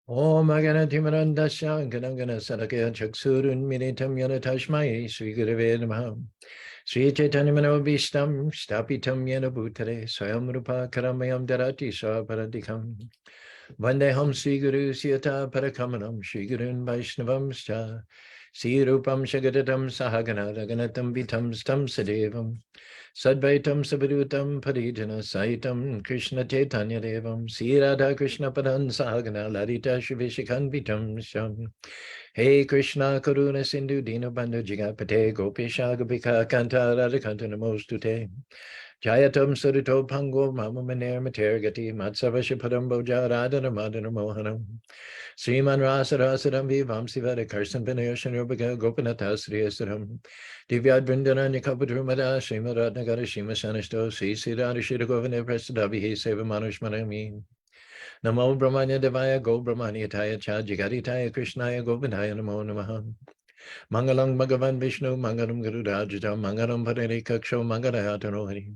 Om Aganatimarandasya Ganangana Sadakaya Chaksurun Minitam Yana Tashmai Sri Gurave Namaha Sri Chaitanya Manobishtam Stapitam Yana Bhutare Swayam Rupa Karamayam Darati Swaparadikam Vandeham Sri Guru Siyata Parakamanam Sri Gurun Vaishnavam Scha Sri Rupam Shagadatam Sahagana Raganatam Vitam Stam Sadevam Sadvaitam Sabadutam Parijana Saitam Krishna Chaitanya Devam Sri Radha Krishna Padan Sahagana Ladita Shivishikhan Vitam Sham Hey Krishna Karuna Sindhu Dino Bandhu Jigapate Gopisha Gopika Kanta Radhakanta Namostute Jayatam Sarito Pango Mama Maner Matergati Matsavasha Padamboja Radhana Madana Mohanam Sriman Rasa Rasaram Vivam Sivada Karsan Vinayashan Rubaga Gopinata Sri Asaram Divyad Vrindana Nikapadrumada Srimad Ratnagara Shima Sanishto Sri Siddhara Shiragovane Prasadavi Seva Manushmanami Namo Brahmanya Devaya Go Brahmanya Taya Cha Jigaritaya Krishnaya Govindaya Namo Namaha Mangalam Bhagavan Vishnu Mangalam Garudajita Mangalam Padare Kaksho Mangalayatano Hari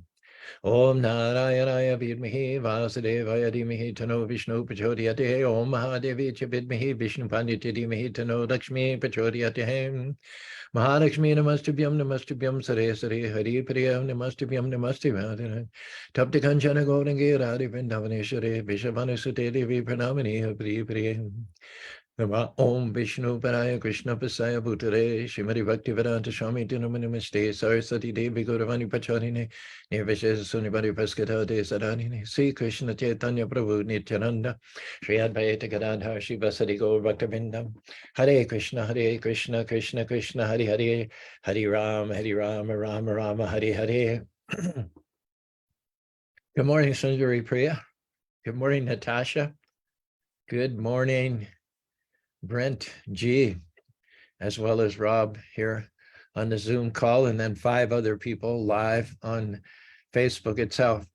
Om Narayanaya Vidmahi Vasudevaya Dhimahi Tano Vishnu Prachodhyate Om Mahadevi Cha Vidmahi Vishnu Pandita Dhimahi Tano Lakshmi Prachodhyate Mahalakshmi Namastubhyam Sare Sare Hari Priyam Namaste Vadana Tapta Kanchana Gaurangi Radhi Vrindavaneshware Vishavanasute Devi Pranamani Pri Priyam Nama Om Vishnu Paraya Krishna Pasaya Bhutare Shrimati Bhaktivedanta Swami Namaste Saraswati Devi Gauravani Pacharine Nirvishesa Sunibari Paskata De Sadanine Sri Krishna Chaitanya Prabhu Nityananda Shri Advaita Gadadhar Shiva Sadi Gaur Bhaktivinoda Hare Krishna Krishna Krishna Hare Hare Hare Rama Rama Rama Hare Hare Good morning, Sundari Priya. Good morning, Natasha. Good morning, Brent G, as well as Rob here on the Zoom call, and then 5 other people live on Facebook itself.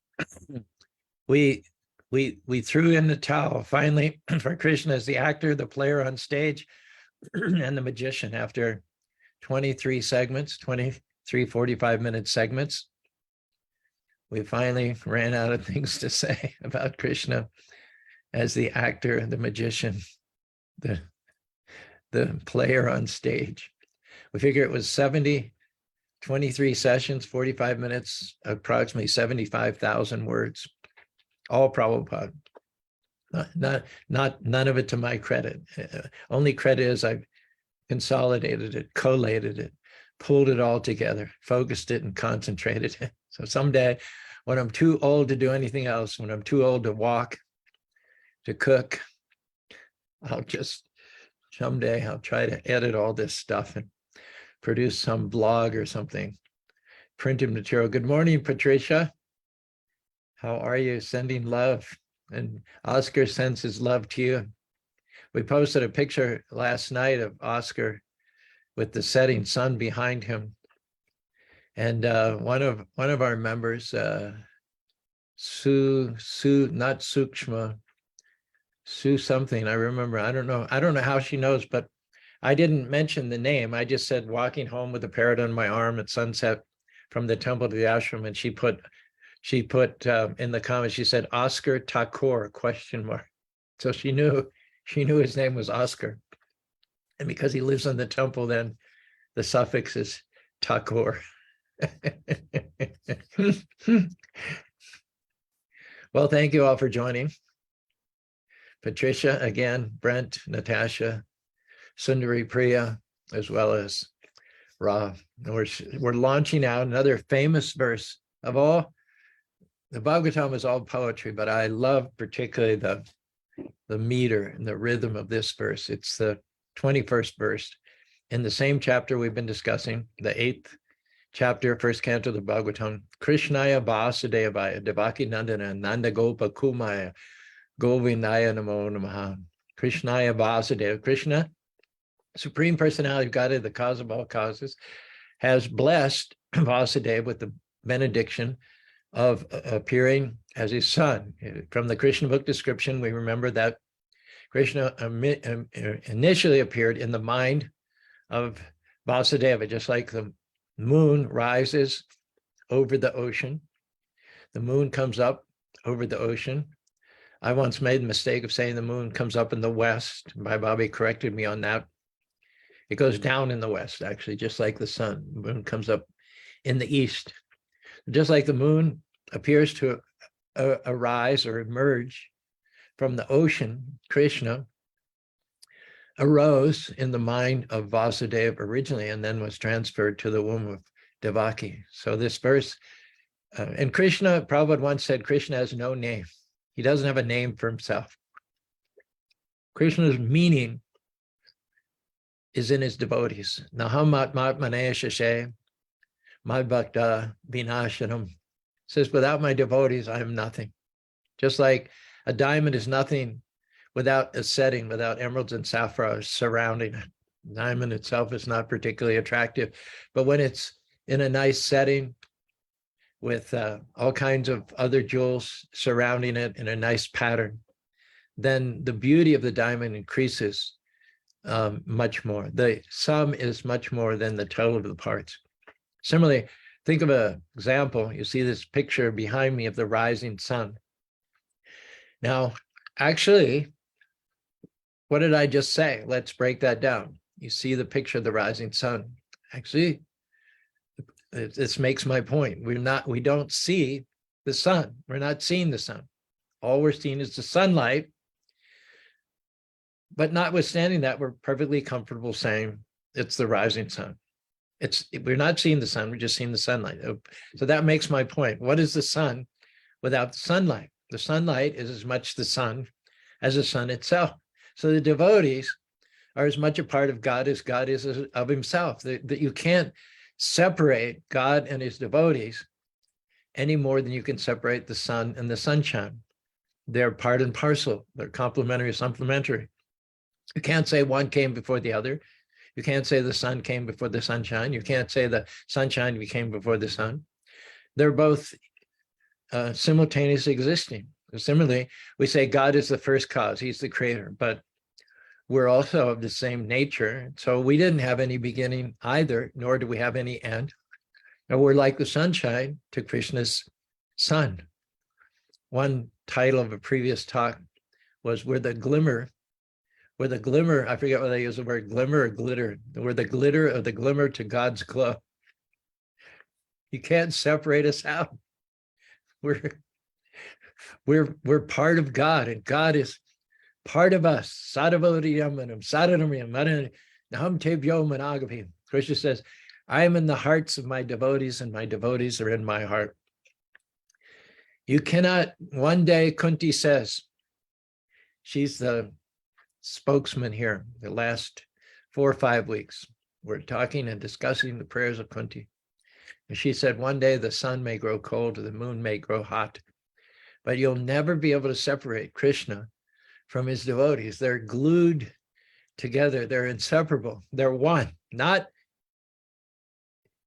We threw in the towel finally for Krishna as the actor, the player on stage, and the magician after 23 segments, 23 45-minute segments. We finally ran out of things to say about Krishna as the actor, the magician, the player on stage. We figure it was 23 sessions, 45 minutes, approximately 75,000 words, all Prabhupada. None of it to my credit. Only credit is I've consolidated it, collated it, pulled it all together, focused it and concentrated it. So someday when I'm too old to do anything else, when I'm too old to walk, to cook, someday I'll try to edit all this stuff and produce some blog or something, printed material. Good morning, Patricia. How are you? Sending love. And Oscar sends his love to you. We posted a picture last night of Oscar with the setting sun behind him. And one of our members, Sue, not Sukshma, Sue something, I remember. I don't know how she knows, but I didn't mention the name. I just said walking home with a parrot on my arm at sunset from the temple to the ashram, and she put in the comments, she said Oscar Thakur ? So she knew his name was Oscar, and because he lives in the temple, then the suffix is Thakur. Well, thank you all for joining. Patricia, again, Brent, Natasha, Sundari Priya, as well as Ra. We're launching out another famous verse of all. The Bhagavatam is all poetry, but I love particularly the meter and the rhythm of this verse. It's the 21st verse in the same chapter we've been discussing, the 8th chapter, first canto of the Bhagavatam. Krishnaya Vasudevaya Devaki Nandana Nanda Gopa Kumaya Govindaya Namo Namaha. Krishnaya Vasudeva. Krishna, Supreme Personality of Godhead, the cause of all causes, has blessed Vasudeva with the benediction of appearing as his son. From the Krishna book description, we remember that Krishna initially appeared in the mind of Vasudeva, just like the moon rises over the ocean. The moon comes up over the ocean. I once made the mistake of saying the moon comes up in the west. My Bobby corrected me on that. It goes down in the west, actually, just like the sun. The moon comes up in the east. Just like the moon appears to arise or emerge from the ocean, Krishna arose in the mind of Vasudeva originally and then was transferred to the womb of Devaki. So this verse, and Krishna, Prabhupada once said, Krishna has no name. He doesn't have a name for himself. Krishna's meaning is in his devotees. Naham atmatmane shashe, madbhakta vinashanam. Says, without my devotees, I am nothing. Just like a diamond is nothing without a setting, without emeralds and sapphires surrounding it. Diamond itself is not particularly attractive, but when it's in a nice setting with all kinds of other jewels surrounding it in a nice pattern, then the beauty of the diamond increases much more. The sum is much more than the total of the parts. Similarly, think of an example. You see this picture behind me of the rising sun. Now, actually, what did I just say? Let's break that down. You see the picture of the rising sun. Actually, this makes my point. We don't see the sun. We're not seeing the sun. All we're seeing is the sunlight. But notwithstanding that, we're perfectly comfortable saying it's the rising sun. We're not seeing the sun, we're just seeing the sunlight. So that makes my point. What is the sun without the sunlight? The sunlight is as much the sun as the sun itself. So the devotees are as much a part of God as God is of himself. That you can't separate God and his devotees any more than you can separate the sun and the sunshine. They're part and parcel. They're complementary, supplementary. You can't say one came before the other. You can't say the sun came before the sunshine. You can't say the sunshine came before the sun. They're both simultaneously existing. Similarly, we say God is the first cause. He's the creator, but we're also of the same nature. So we didn't have any beginning either, nor do we have any end. And we're like the sunshine to Krishna's sun. One title of a previous talk was we're the glimmer, I forget whether I use the word glimmer or glitter. We're the glitter of the glimmer to God's glow. You can't separate us out. We're part of God, and God is part of us. Krishna says, I am in the hearts of my devotees, and my devotees are in my heart. You cannot, one day, Kunti says, she's the spokesman here, the last 4 or 5 weeks. We're talking and discussing the prayers of Kunti. And she said, one day the sun may grow cold, or the moon may grow hot, but you'll never be able to separate Krishna from his devotees. They're glued together. They're inseparable. They're one, not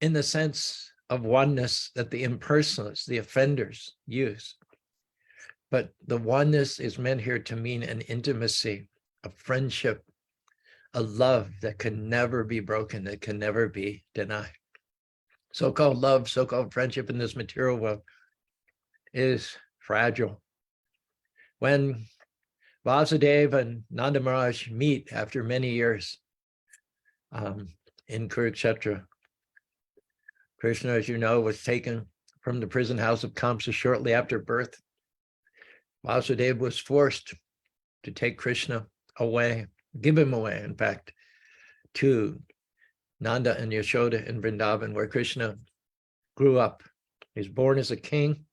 in the sense of oneness that the impersonalists, the offenders use, but the oneness is meant here to mean an intimacy, a friendship, a love that can never be broken, that can never be denied. So-called love, so-called friendship in this material world is fragile. When Vasudeva and Nanda Maharaj meet after many years in Kurukshetra, Krishna, as you know, was taken from the prison house of Kamsa shortly after birth. Vasudeva was forced to take Krishna away, give him away, in fact, to Nanda and Yashoda in Vrindavan, where Krishna grew up. He was born as a king,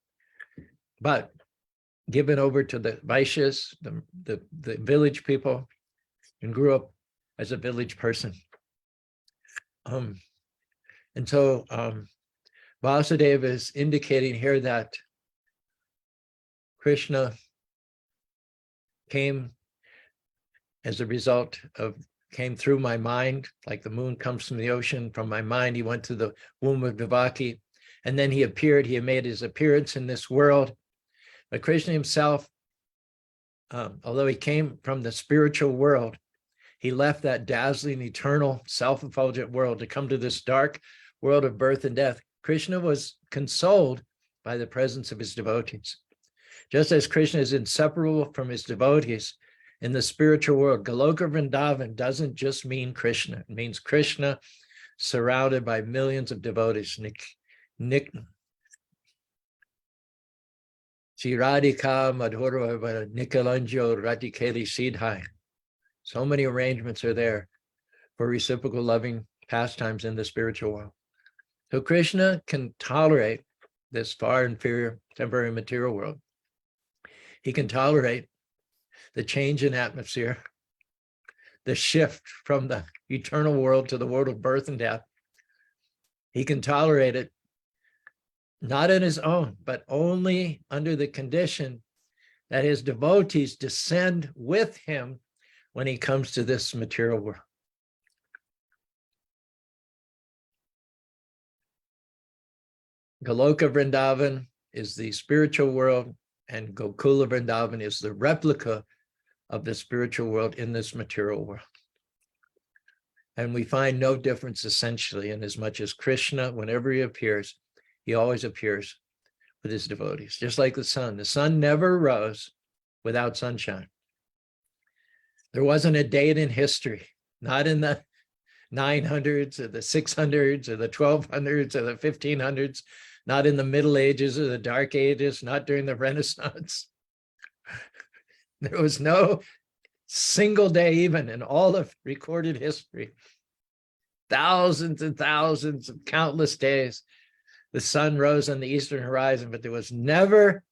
but given over to the Vaishyas, the village people, and grew up as a village person. And so Vasudeva is indicating here that Krishna came as a result of, came through my mind, like the moon comes from the ocean. From my mind, he went to the womb of Devaki, and then he appeared, he made his appearance in this world. But Krishna himself, although he came from the spiritual world, he left that dazzling, eternal, self-effulgent world to come to this dark world of birth and death. Krishna was consoled by the presence of his devotees. Just as Krishna is inseparable from his devotees in the spiritual world, Goloka Vrindavan doesn't just mean Krishna. It means Krishna surrounded by millions of devotees. Chiradika Madhura Nikalanjo Ratikeli Siddhai. So many arrangements are there for reciprocal loving pastimes in the spiritual world. So Krishna can tolerate this far inferior temporary material world. He can tolerate the change in atmosphere, the shift from the eternal world to the world of birth and death. He can tolerate it not on his own, but only under the condition that his devotees descend with him when he comes to this material world. Goloka Vrindavan is the spiritual world, and Gokula Vrindavan is the replica of the spiritual world in this material world. And we find no difference essentially, in as much as Krishna, whenever he appears, he always appears with his devotees, just like the sun. The sun never rose without sunshine. There wasn't a date in history, not in the 900s or the 600s or the 1200s or the 1500s, not in the Middle Ages or the Dark Ages, not during the Renaissance. There was no single day, even in all of recorded history, thousands and thousands of countless days, the sun rose on the eastern horizon, but there was never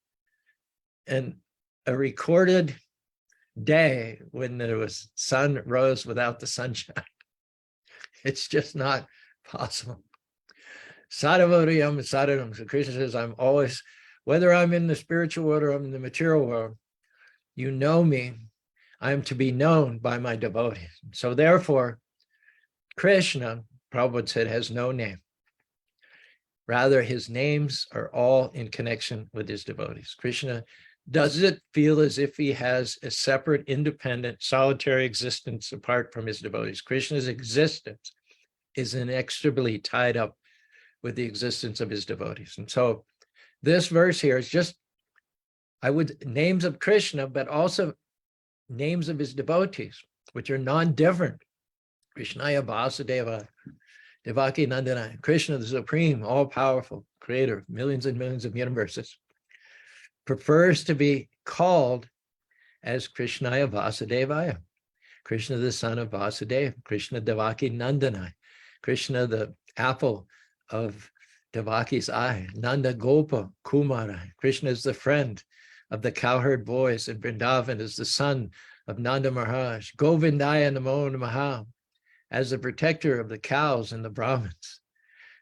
a recorded day when there was sun rose without the sunshine. It's just not possible. Sadhavariyam sadhanam. So Krishna says, I'm always, whether I'm in the spiritual world or I'm in the material world, you know me. I am to be known by my devotees. So therefore, Krishna, Prabhupada said, has no name. Rather, his names are all in connection with his devotees. Krishna doesn't feel as if he has a separate, independent, solitary existence apart from his devotees. Krishna's existence is inextricably tied up with the existence of his devotees. And so this verse here is just, names of Krishna, but also names of his devotees, which are non-different. Krishnaya Vasudeva, Devaki Nandana, Krishna, the supreme, all-powerful creator of millions and millions of universes, prefers to be called as Krishnaya Vasudevaya. Krishna, the son of Vasudeva, Krishna Devaki Nandana, Krishna, the apple of Devaki's eye, Nanda Gopa Kumara. Krishna is the friend of the cowherd boys, and Vrindavan is the son of Nanda Maharaj. Govindaya Namo Namaha, as the protector of the cows and the Brahmins.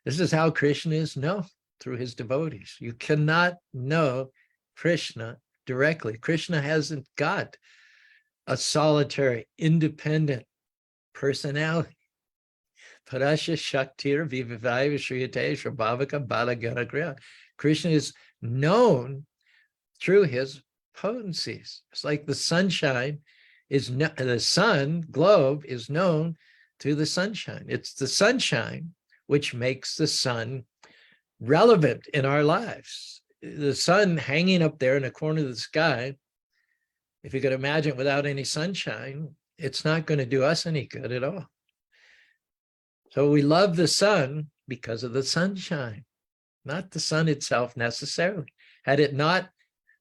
This is how Krishna is known, through his devotees. You cannot know Krishna directly. Krishna hasn't got a solitary, independent personality. Parasya Shaktir Vivivaya Shriyate Shrabhavaka Balagana Kriya. Krishna is known through his potencies. It's like the sunshine the sun globe is known through the sunshine. It's the sunshine which makes the sun relevant in our lives. The sun hanging up there in a corner of the sky, if you could imagine, without any sunshine, it's not going to do us any good at all. So we love the sun because of the sunshine, not the sun itself necessarily. Had it not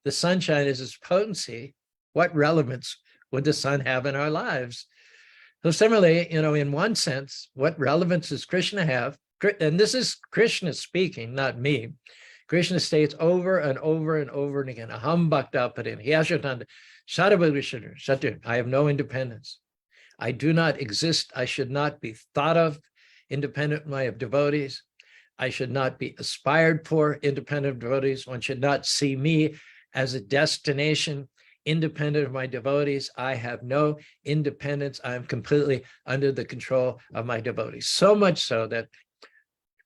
the sunshine as its potency, what relevance would the sun have in our lives? So similarly, in one sense, what relevance does Krishna have? And this is Krishna speaking, not me. Krishna states over and over and over and again, Aham Bhakta Parin, Hyashatanda, Sadhavagrishanar, Satyam, I have no independence. I do not exist. I should not be thought of independently of devotees. I should not be aspired for independent of devotees. One should not see me as a destination independent of my devotees. I have no independence. I am completely under the control of my devotees. So much so that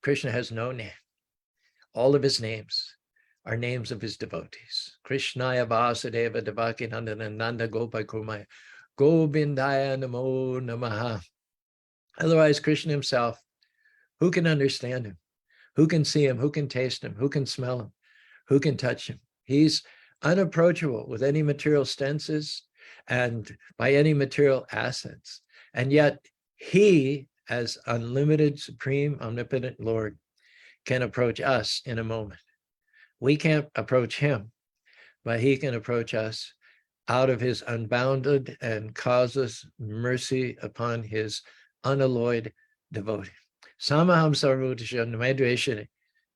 Krishna has no name. All of his names are names of his devotees. Krishnaya Vasudeva Devaki Nandana Nanda Gopa Kumaya Govindaya Namo Namaha. Otherwise, Krishna himself, who can understand him? Who can see him? Who can taste him? Who can smell him? Who can touch him? He's unapproachable with any material senses and by any material assets. And yet he, as unlimited, supreme, omnipotent Lord, can approach us in a moment. We can't approach him, but he can approach us out of his unbounded and causeless mercy upon his unalloyed devotee. Samaham sarvabhutashu namadveshane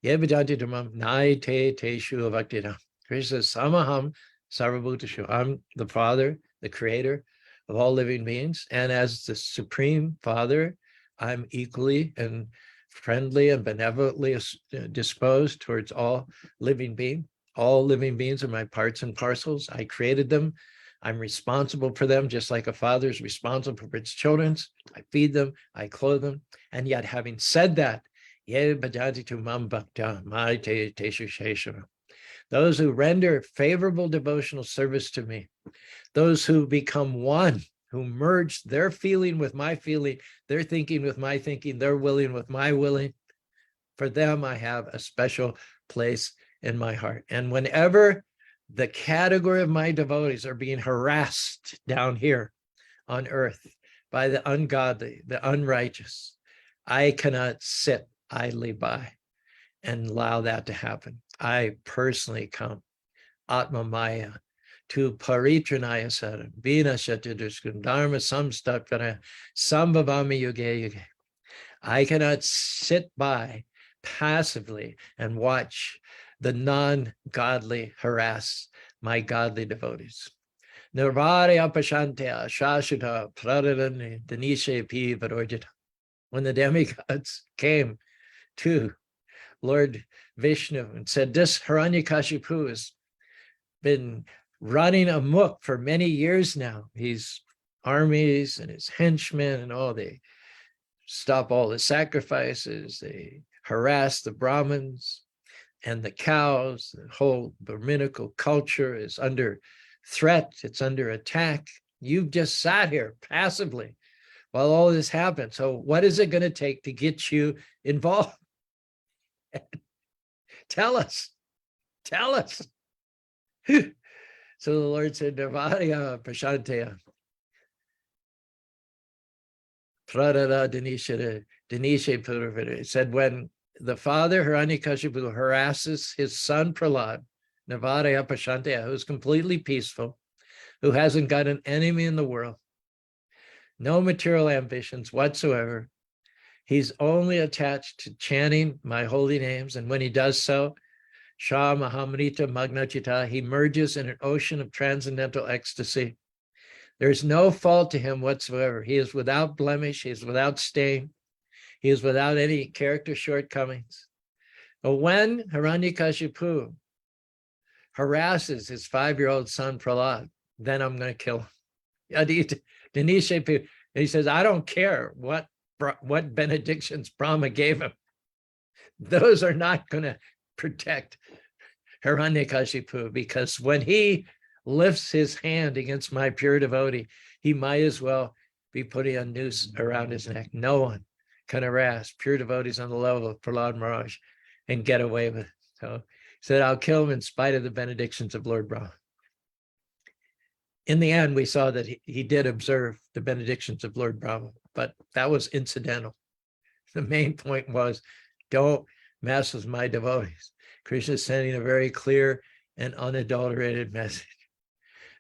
yevajanti dhamam nai te teshu avaktinam. Krishna says, Samaham sarvabhutashu. I'm the Father, the creator of all living beings. And as the Supreme Father, I'm equally and friendly and benevolently disposed towards all living beings. All living beings are my parts and parcels. I created them. I'm responsible for them, just like a father is responsible for its children. I feed them, I clothe them. And yet, having said that, those who render favorable devotional service to me, those who become one, who merge their feeling with my feeling, their thinking with my thinking, their willing with my willing, for them I have a special place in my heart. And whenever the category of my devotees are being harassed down here on earth by the ungodly, the unrighteous, I cannot sit idly by and allow that to happen. I personally come, Atma Maya, to Paritranaya Saram, Vina Shatyaduskam, Dharma Samstapkara, Sambhavami Yuge Yuge. I cannot sit by passively and watch the non-godly harass my godly devotees. Nirvare apashantea shashita praradane denishe pi varojita. When the demigods came to Lord Vishnu and said, this Hiranyakashipu has been running amok for many years now. His armies and his henchmen and all, they stop all the sacrifices, they harass the Brahmins and the cows. The whole Brahminical culture is under threat, it's under attack. You've just sat here passively while all this happened. So what is it going to take to get you involved? Tell us. So the Lord said, Nirvarya Prashanteya Pradada Denishe Purvita. It said, when the father Hiranyakashipu harasses his son Prahlad, Nirvarya Prashanteya, who's completely peaceful, who hasn't got an enemy in the world, no material ambitions whatsoever. He's only attached to chanting my holy names. And when he does so, Shah Mahamrita Magnachita, he merges in an ocean of transcendental ecstasy. There's no fault to him whatsoever. He is without blemish. He is without stain. He is without any character shortcomings. But when Hiranyakashipu harasses his 5-year-old son Prahlad, then I'm going to kill him. And he says, I don't care what benedictions Brahma gave him. Those are not going to protect Hiranyakashipu, because when he lifts his hand against my pure devotee, he might as well be putting a noose around his neck. No one can harass pure devotees on the level of Prahlad Maharaj and get away with it. So he said, I'll kill him in spite of the benedictions of Lord Brahma. In the end, we saw that he did observe the benedictions of Lord Brahma, but that was incidental. The main point was, don't mess with my devotees. Krishna is sending a very clear and unadulterated message.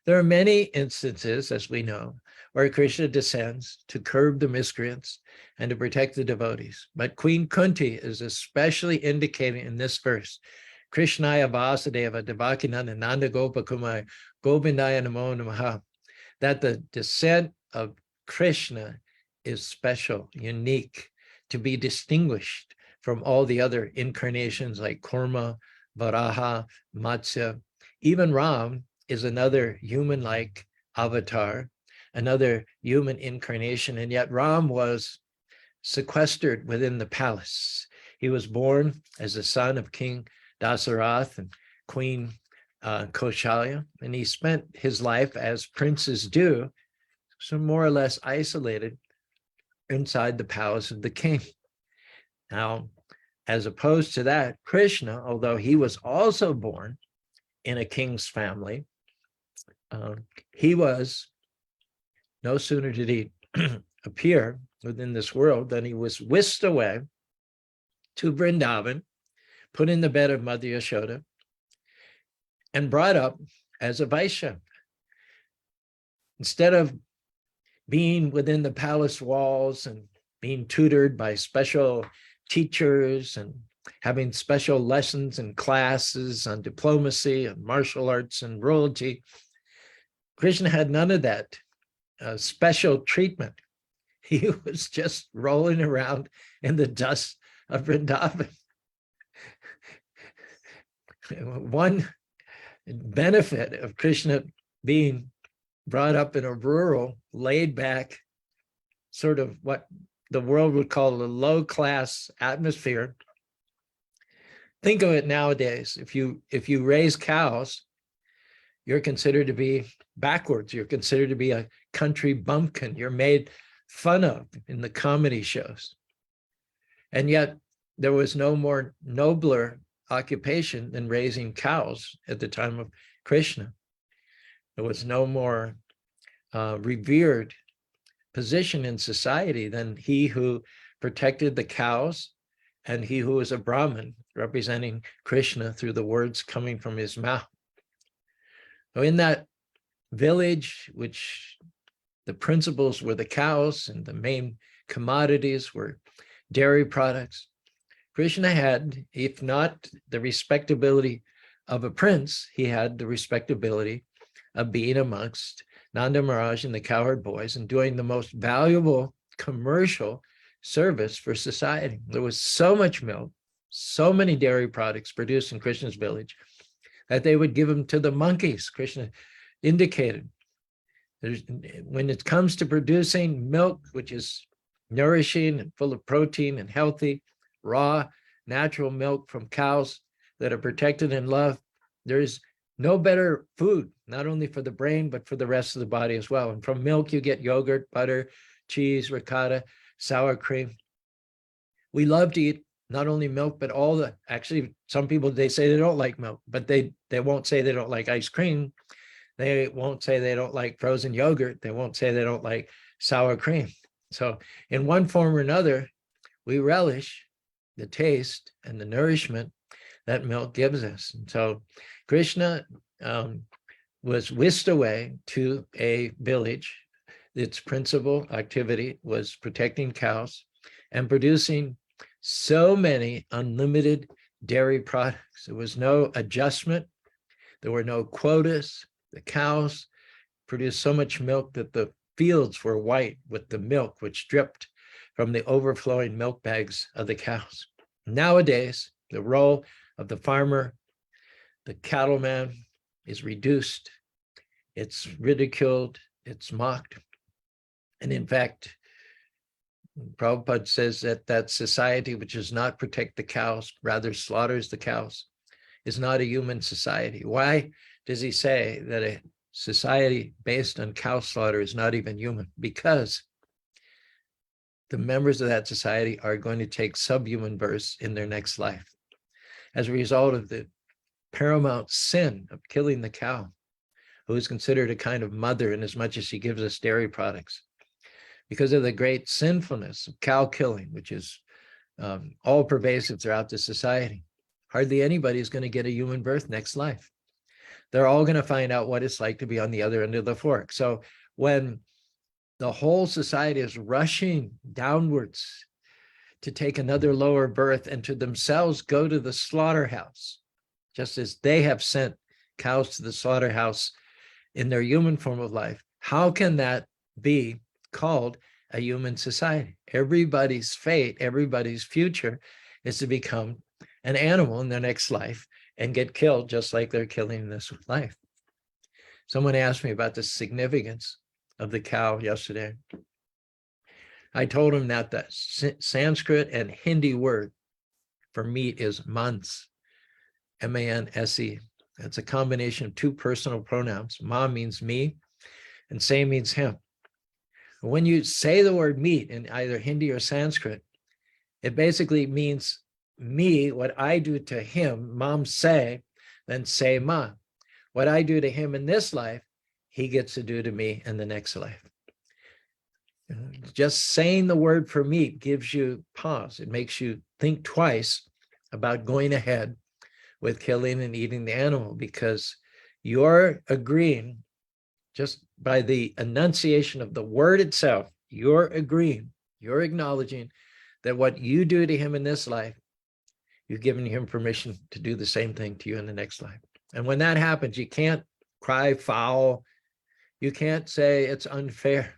There are many instances, as we know, where Krishna descends to curb the miscreants and to protect the devotees. But Queen Kunti is especially indicating in this verse, Krishnaya Vasudeva Devaki Nanda Gopakumar Govindaya Namo Namaha, that the descent of Krishna is special, unique, to be distinguished from all the other incarnations like Kurma, Varaha, Matsya. Even Ram is another human-like avatar, another human incarnation, and yet Ram was sequestered within the palace. He was born as the son of King Dasarath and Queen Kaushalya, and he spent his life, as princes do, so more or less isolated inside the palace of the king. Now, as opposed to that, Krishna, although he was also born in a king's family. He was, no sooner did he appear within this world than he was whisked away to Vrindavan, put in the bed of Mother Yashoda, and brought up as a Vaishya. Instead of being within the palace walls and being tutored by special teachers and having special lessons and classes on diplomacy and martial arts and royalty, Krishna had none of that special treatment. He was just rolling around in the dust of Vrindavan. One benefit of Krishna being brought up in a rural, laid-back, sort of what the world would call a low-class atmosphere. Think of it nowadays. If you raise cows, you're considered to be backwards. You're considered to be a country bumpkin. You're made fun of in the comedy shows. And yet there was no more nobler occupation than raising cows at the time of Krishna. There was no more revered position in society than he who protected the cows and he who was a Brahmin, representing Krishna through the words coming from his mouth. So in that village, which the principals were the cows and the main commodities were dairy products, Krishna had, if not the respectability of a prince, he had the respectability of being amongst Nanda Maharaj and the cowherd boys and doing the most valuable commercial service for society. There was so much milk, so many dairy products produced in Krishna's village that they would give them to the monkeys. Krishna indicated when it comes to producing milk, which is nourishing and full of protein and healthy, raw, natural milk from cows that are protected and loved, there is no better food, not only for the brain, but for the rest of the body as well. And from milk, you get yogurt, butter, cheese, ricotta, sour cream. We love to eat not only milk, but all the, actually, some people, they say they don't like milk, but they won't say they don't like ice cream. They won't say they don't like frozen yogurt. They won't say they don't like sour cream. So in one form or another, we relish the taste and the nourishment that milk gives us. And so Krishna was whisked away to a village. Its principal activity was protecting cows and producing so many unlimited dairy products. There was no adjustment. There were no quotas. The cows produced so much milk that the fields were white with the milk which dripped from the overflowing milk bags of the cows. Nowadays, the role of the farmer, the cattleman, is reduced. It's ridiculed. It's mocked. And in fact, Prabhupada says that society which does not protect the cows, rather slaughters the cows, is not a human society. Why does he say that a society based on cow slaughter is not even human? Because the members of that society are going to take subhuman births in their next life as a result of the paramount sin of killing the cow, who is considered a kind of mother in as much as she gives us dairy products. Because of the great sinfulness of cow killing, which is all pervasive throughout the society, hardly anybody is going to get a human birth next life. They're all going to find out what it's like to be on the other end of the fork. So when the whole society is rushing downwards to take another lower birth and to themselves go to the slaughterhouse, just as they have sent cows to the slaughterhouse in their human form of life, how can that be called a human society? Everybody's fate, everybody's future is to become an animal in their next life and get killed just like they're killing in this life. Someone asked me about the significance of the cow yesterday. I told him that the Sanskrit and Hindi word for meat is mans, M-A-N-S-E. It's a combination of two personal pronouns. Ma means me, and se means him. When you say the word meat in either Hindi or Sanskrit, it basically means me, what I do to him, mam se, then say ma. what I do to him in this life, he gets to do to me in the next life. Just saying the word for me gives you pause. It makes you think twice about going ahead with killing and eating the animal, because you're agreeing just by the enunciation of the word itself, you're agreeing, you're acknowledging that what you do to him in this life, you've given him permission to do the same thing to you in the next life. And when that happens, you can't cry foul. You can't say it's unfair.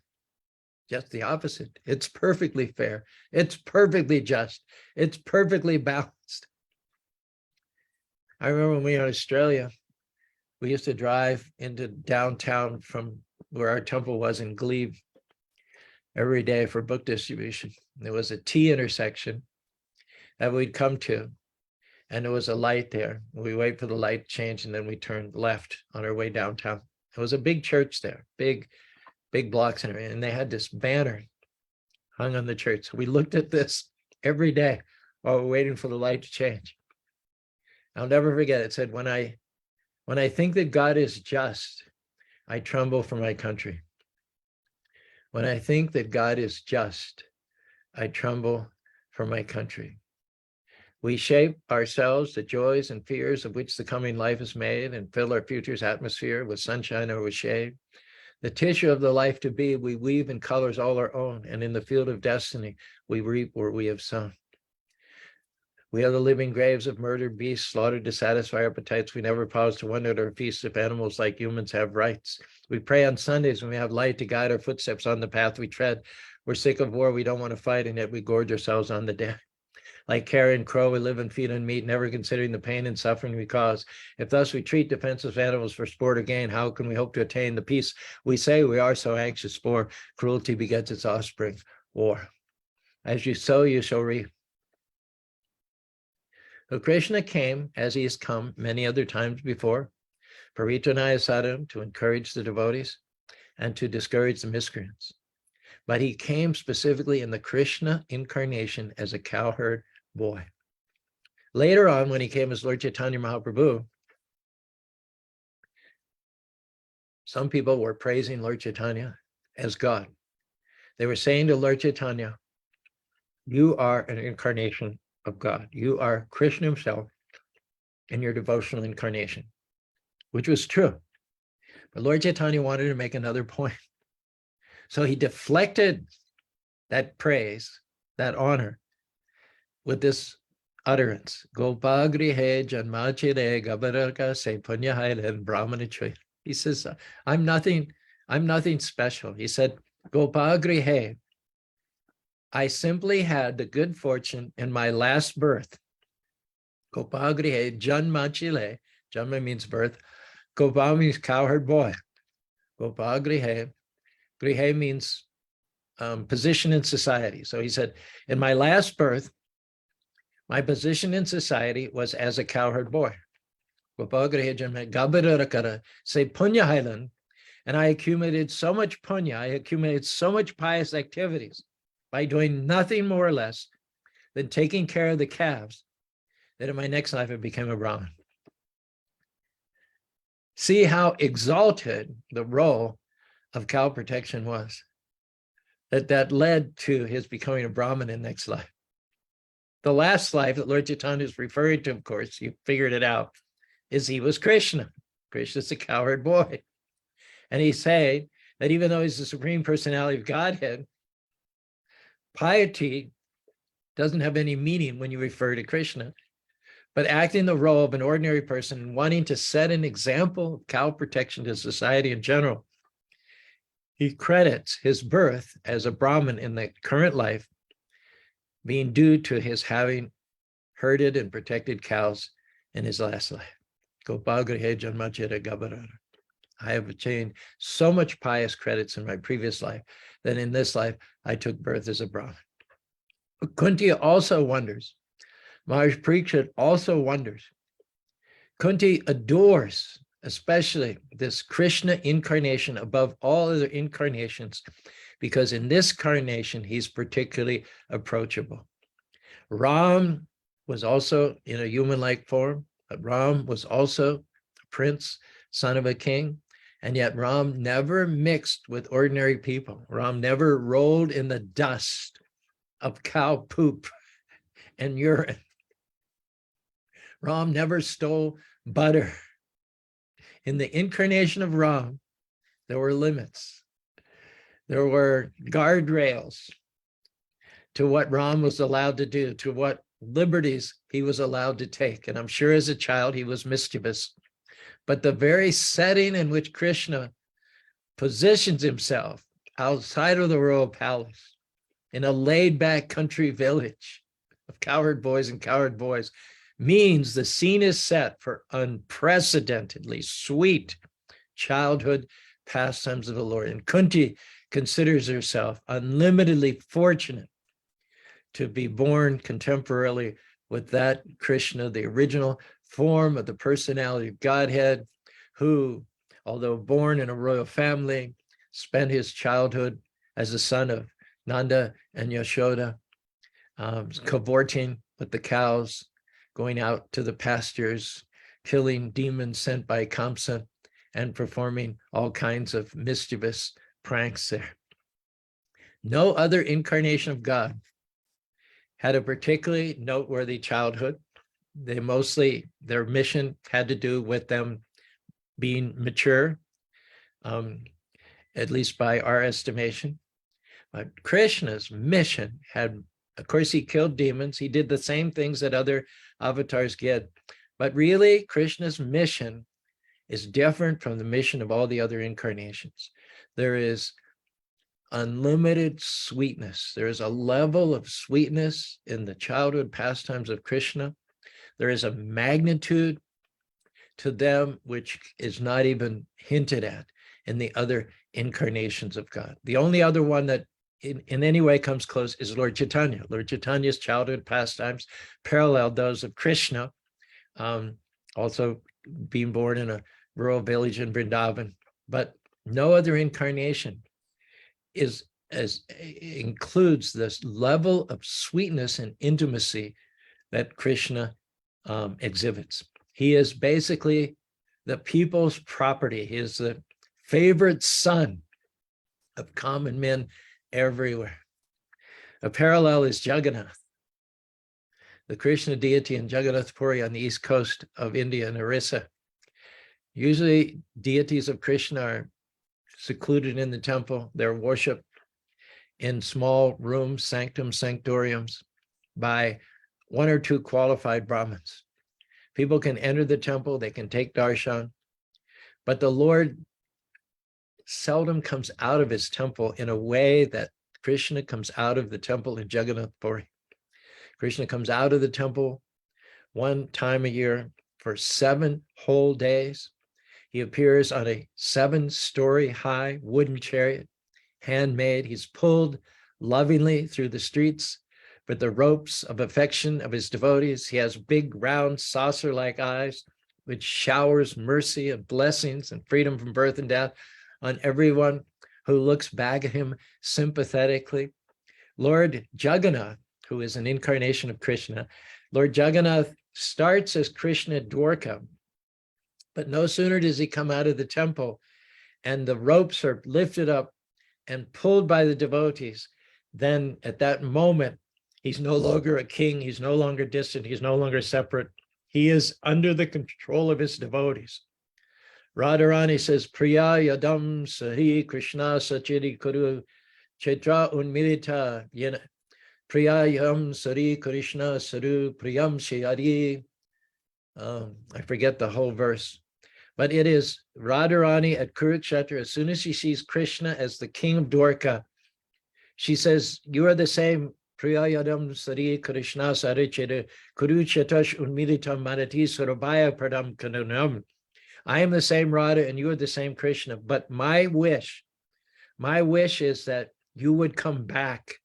Just the opposite. It's perfectly fair. It's perfectly just. It's perfectly balanced. I remember when we were in Australia, we used to drive into downtown from where our temple was in Glebe every day for book distribution. There was a T intersection that we'd come to, and there was a light there. We wait for the light to change, and then we turned left on our way downtown. There was a big church there, big blocks and everything, and they had this banner hung on the church. So we looked at this every day while we're waiting for the light to change. I'll never forget. It said, when I think that God is just, I tremble for my country. When I think that God is just, I tremble for my country. We shape ourselves the joys and fears of which the coming life is made, and fill our future's atmosphere with sunshine or with shade. The tissue of the life to be, we weave in colors all our own, and in the field of destiny, we reap where we have sown. We are the living graves of murdered beasts, slaughtered to satisfy our appetites. We never pause to wonder at our feasts if animals like humans have rights. We pray on Sundays when we have light to guide our footsteps on the path we tread. We're sick of war, we don't want to fight, and yet we gorge ourselves on the dead. Like Caru and Crow, we live and feed on meat, never considering the pain and suffering we cause. If thus we treat defenseless animals for sport or gain, how can we hope to attain the peace we say we are so anxious for? Cruelty begets its offspring, war. As you sow, you shall reap. So Krishna came, as he has come many other times before, Paritanaya Sadham, to encourage the devotees and to discourage the miscreants. But he came specifically in the Krishna incarnation as a cowherd boy. Later on, when he came as Lord Chaitanya Mahaprabhu, some people were praising Lord Chaitanya as God. They were saying to Lord Chaitanya, you are an incarnation of God. You are Krishna himself in your devotional incarnation, which was true. But Lord Chaitanya wanted to make another point. So he deflected that praise, that honor, with this utterance. Gopagrihe janmachire gabaraka se punyahailen brahmana choy. He says, I'm nothing special. He said, Gopagrihe, I simply had the good fortune in my last birth. Gopagrihe janmachile. Janma means birth. Gopa means cowherd boy. Gopagrihe. Grihe means position in society. So he said, in my last birth, my position in society was as a cowherd boy. Say punya hailan, and I accumulated so much punya, I accumulated so much pious activities by doing nothing more or less than taking care of the calves, that in my next life I became a Brahmin. See how exalted the role of cow protection was, that led to his becoming a Brahmin in next life. The last life that Lord Chaitanya is referring to, of course, you figured it out, is he was Krishna. Krishna's a cowherd boy. And he's saying that even though he's the Supreme Personality of Godhead, piety doesn't have any meaning when you refer to Krishna. But acting the role of an ordinary person and wanting to set an example of cow protection to society in general, he credits his birth as a Brahmin in the current life being due to his having herded and protected cows in his last life. I have attained so much pious credits in my previous life that in this life I took birth as a Brahmin. But Kunti also wonders, Maharaj Parikshit also wonders. Kunti adores especially this Krishna incarnation above all other incarnations, because in this incarnation, he's particularly approachable. Ram was also in a human-like form, but Ram was also a prince son of a king. And yet Ram never mixed with ordinary people. Ram never rolled in the dust of cow poop and urine. Ram never stole butter. In the incarnation of Ram, there were limits. There were guardrails to what Ram was allowed to do, to what liberties he was allowed to take. And I'm sure as a child he was mischievous. But the very setting in which Krishna positions himself outside of the royal palace, in a laid-back country village of cowherd boys and cowherd boys, means the scene is set for unprecedentedly sweet childhood pastimes of the Lord. And Kunti considers herself unlimitedly fortunate to be born contemporarily with that Krishna, the original form of the personality of Godhead, who, although born in a royal family, spent his childhood as a son of Nanda and Yashoda, cavorting with the cows, going out to the pastures, killing demons sent by Kamsa, and performing all kinds of mischievous pranks there. No other incarnation of God had a particularly noteworthy childhood. Their mission had to do with them being mature, at least by our estimation. But Krishna's mission had, of course, he killed demons. He did the same things that other avatars did. But really, Krishna's mission is different from the mission of all the other incarnations. There is unlimited sweetness. There is a level of sweetness in the childhood pastimes of Krishna. There is a magnitude to them which is not even hinted at in the other incarnations of God. The only other one that in any way comes close is Lord Chaitanya. Lord Chaitanya's childhood pastimes paralleled those of Krishna, also being born in a rural village in Vrindavan. But no other incarnation includes this level of sweetness and intimacy that Krishna exhibits. He is basically the people's property. He is the favorite son of common men everywhere. A parallel is Jagannath, the Krishna deity in Jagannath Puri on the east coast of India in Orissa. Usually deities of Krishna are secluded in the temple. They're worshipped in small rooms, sanctoriums, by one or two qualified Brahmins. People can enter the temple, they can take darshan, but the Lord seldom comes out of his temple in a way that Krishna comes out of the temple in Jagannath Puri. Krishna comes out of the temple one time a year for 7 whole days. He appears on a 7-story high wooden chariot, handmade. He's pulled lovingly through the streets with the ropes of affection of his devotees. He has big, round, saucer-like eyes, which showers mercy and blessings and freedom from birth and death on everyone who looks back at him sympathetically. Lord Jagannath, who is an incarnation of Krishna, Lord Jagannath starts as Krishna Dwarka, but no sooner does he come out of the temple and the ropes are lifted up and pulled by the devotees, then at that moment, he's no longer a king, he's no longer distant, he's no longer separate. He is under the control of his devotees. Radharani says, Priya yadam sahi Krishna sachiri kuru chetra unmilita yena. Priya yam sari Krishna saru priyam shayari. I forget the whole verse, but it is Radharani at Kurukshetra. As soon as she sees Krishna as the king of Dwarka, she says, you are the same. Priya yadam sari Krishna sarichera kuru chetash unmilitam manati surabhaya pradam kanunam. I am the same Radha and you are the same Krishna, but my wish is that you would come back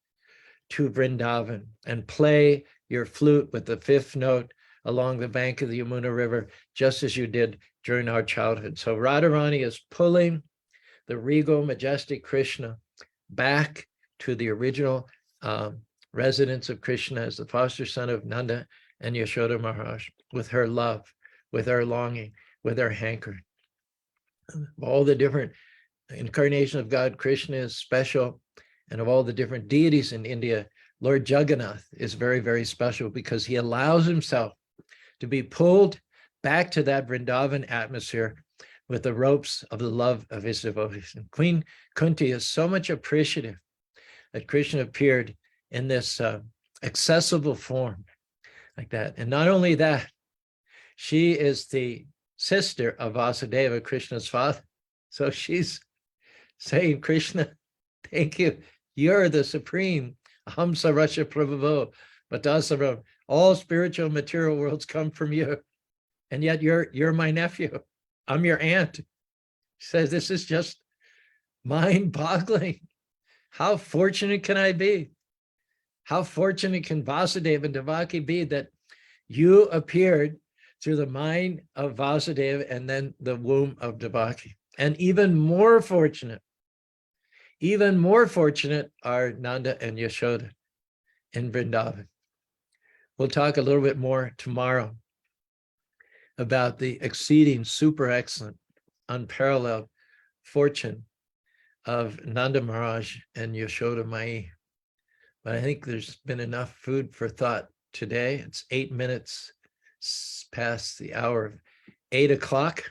to Vrindavan and play your flute with the 5th note along the bank of the Yamuna River, just as you did during our childhood. So Radharani is pulling the regal, majestic Krishna back to the original residence of Krishna as the foster son of Nanda and Yashoda Maharaj, with her love, with her longing, with her hankering. Of all the different incarnations of God, Krishna is special. And of all the different deities in India, Lord Jagannath is very, very special because he allows himself to be pulled back to that Vrindavan atmosphere with the ropes of the love of his devotees. And Queen Kunti is so much appreciative that Krishna appeared in this accessible form like that. And not only that, she is the sister of Vasudeva, Krishna's father. So she's saying, Krishna, thank you. You're the supreme. Hamsa Rasha Prabhavo, Bhattasaram. All spiritual material worlds come from you. And yet you're my nephew. I'm your aunt. She says, this is just mind-boggling. How fortunate can I be? How fortunate can Vasudeva and Devaki be that you appeared through the mind of Vasudeva and then the womb of Devaki? And even more fortunate are Nanda and Yashoda in Vrindavan. We'll talk a little bit more tomorrow about the exceeding, super excellent, unparalleled fortune of Nanda Maharaj and Yashoda Mai. But I think there's been enough food for thought today. It's 8 minutes past the hour of 8 o'clock.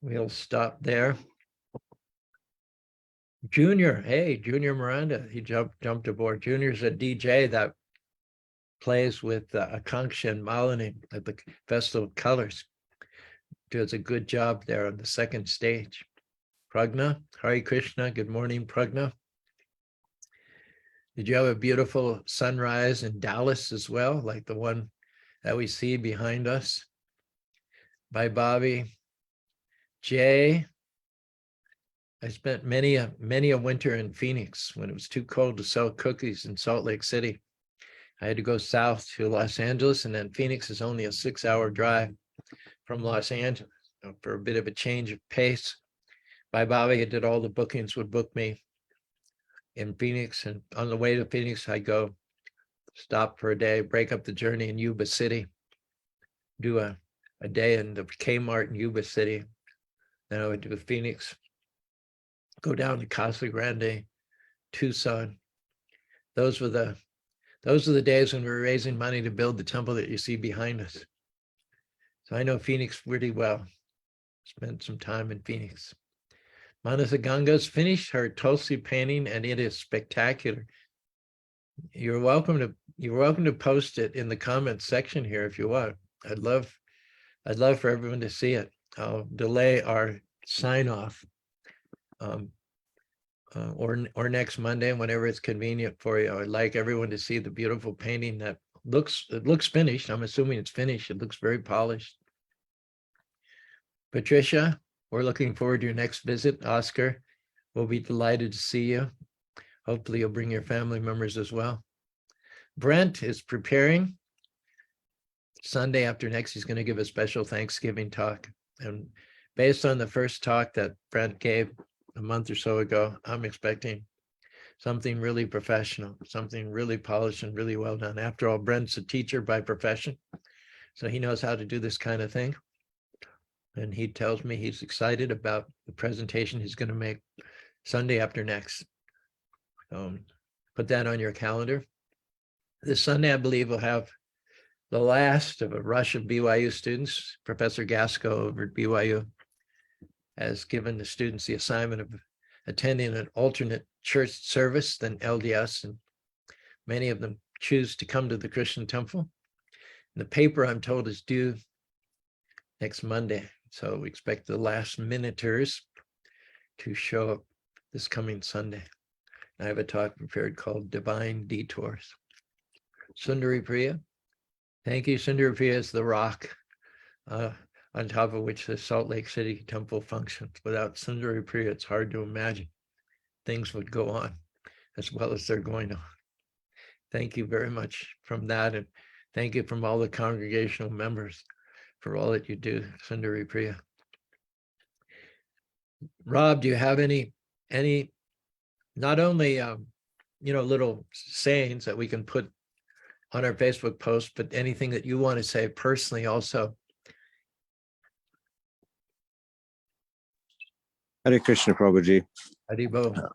We'll stop there. Junior, hey, Junior Miranda, he jumped aboard. Junior's a DJ that plays with Akanksha and Malini at the Festival of Colors. Does a good job there on the second stage. Pragna, Hare Krishna, good morning, Pragna. Did you have a beautiful sunrise in Dallas as well, like the one that we see behind us? Bye, Bobby. Jay, I spent many a winter in Phoenix when it was too cold to sell cookies in Salt Lake City. I had to go south to Los Angeles, and then Phoenix is only a 6-hour drive from Los Angeles. So for a bit of a change of pace, Bye, Bobby, I did all the bookings, would book me in Phoenix. And on the way to Phoenix, I go stop for a day, break up the journey in Yuba City, do a day in the Kmart in Yuba City. Then I would do Phoenix, go down to Casa Grande, Tucson. Those were the days when we were raising money to build the temple that you see behind us. So I know Phoenix pretty well. Spent some time in Phoenix. Manasa Ganga's finished her Tulsi painting, and it is spectacular. You're welcome to post it in the comments section here if you want. I'd love for everyone to see it. I'll delay our sign off or next Monday, whenever it's convenient for you. I'd like everyone to see the beautiful painting that looks finished. I'm assuming it's finished. It looks very polished. Patricia, we're looking forward to your next visit. Oscar, we'll be delighted to see you. Hopefully you'll bring your family members as well. Brent is preparing. Sunday after next, he's going to give a special Thanksgiving talk. And based on the first talk that Brent gave a month or so ago, I'm expecting something really professional, something really polished and really well done. After all, Brent's a teacher by profession, so he knows how to do this kind of thing. And he tells me he's excited about the presentation he's going to make Sunday after next. Put that on your calendar. This Sunday, I believe, we'll have the last of a rush of BYU students. Professor Gasco over at BYU has given the students the assignment of attending an alternate church service than LDS, and many of them choose to come to the Christian temple. And the paper, I'm told, is due next Monday. So we expect the last minuters to show up this coming Sunday. I have a talk prepared called Divine Detours. Sundari Priya. Thank you. Sundari Priya is the rock on top of which the Salt Lake City temple functions. Without Sundari Priya, it's hard to imagine things would go on as well as they're going on. Thank you very much from that, and thank you from all the congregational members for all that you do, Sundari Priya. Rob, do you have any not only little sayings that we can put on our Facebook post, but anything that you want to say personally also? Hare Krishna, Prabhuji. Haribo.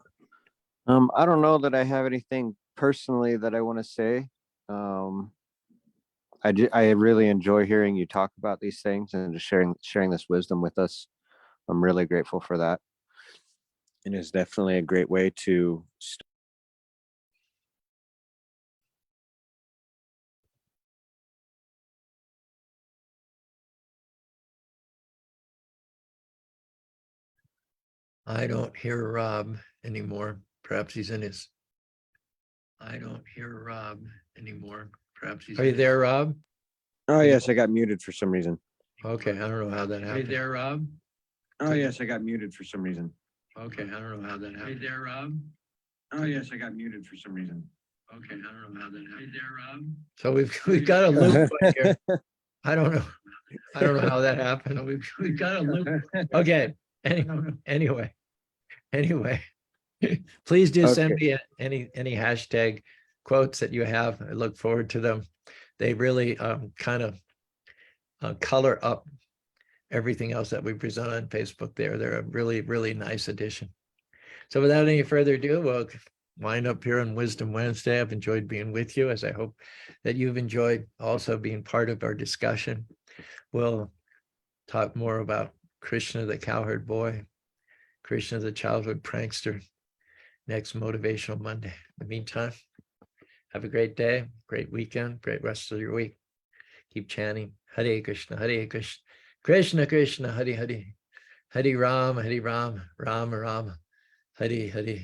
I don't know that I have anything personally that I want to say. I really enjoy hearing you talk about these things and just sharing this wisdom with us. I'm really grateful for that. And it's definitely a great way to I don't hear Rob anymore. Perhaps he's in his. I don't hear Rob anymore. Perhaps he's. Are you there, Rob? Oh, yes, I got muted for some reason. Okay, I don't know how that happened. Are you there, Rob? Oh, yes, I got muted for some reason. Okay, I don't know how that happened. Are you there, Rob? Oh, yes, I got muted for some reason. Okay, I don't know how that happened. Are you there, Rob? So we've got a loop right here. I don't know. I don't know how that happened. We've got a loop. Okay. Anyway. Please do send me any hashtag quotes that you have. I look forward to them. They really kind of color up everything else that we present on Facebook there. They're a really, really nice addition. So without any further ado, we'll wind up here on Wisdom Wednesday. I've enjoyed being with you, as I hope that you've enjoyed also being part of our discussion. We'll talk more about Krishna, the cowherd boy, Krishna, the childhood prankster, next Motivational Monday. In the meantime, have a great day, great weekend, great rest of your week. Keep chanting Hare Krishna, Hare Krishna, Krishna Krishna, Hare Hare, Hare Rama, Rama Rama, Hare Hare.